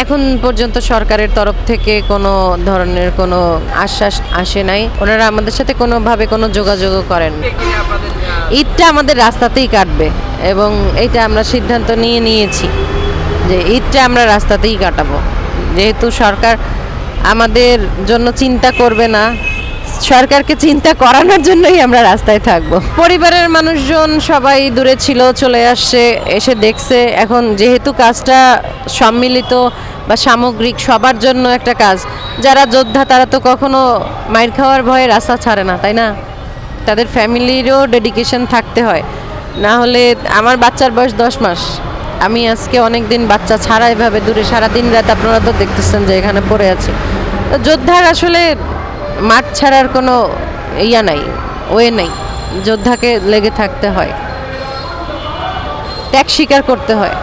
এখন পর্যন্ত সরকারের তরফ থেকে কোনো ধরনের কোনো আশ্বাস আসে নাই। ওনারা আমাদের সাথে কোনোভাবে কোনো যোগাযোগও করেন। ঈদটা আমাদের রাস্তাতেই কাটবে এবং এইটা আমরা সিদ্ধান্ত নিয়েছি যে ঈদটা আমরা রাস্তাতেই কাটাবো, যেহেতু সরকার আমাদের জন্য চিন্তা করবে না, সরকারকে চিন্তা করানোর জন্যই আমরা রাস্তায় থাকবো। পরিবারের মানুষজন সবাই দূরে ছিল, চলে আসছে, এসে দেখছে। এখন যেহেতু কাজটা সম্মিলিত বা সামগ্রিক সবার জন্য একটা কাজ, যারা যোদ্ধা তারা তো কখনো মাইর খাওয়ার ভয়ে রাস্তা ছাড়ে না, তাই না? তাদের ফ্যামিলিরও ডেডিকেশন থাকতে হয়, না হলে আমার বাচ্চার বয়স 10 মাস, আমি আজকে অনেক দিন বাচ্চা ছাড়া এভাবে দূরে সারাদিন রাত আপনারা তো দেখতেছেন যে এখানে পড়ে আছে। তো যোদ্ধার আসলে মাঠ ছাড়ার কোনো ইয়া নাই, ওয়ে নেই, যোদ্ধাকে লেগে থাকতে হয়, ত্যাগ স্বীকার করতে হয়।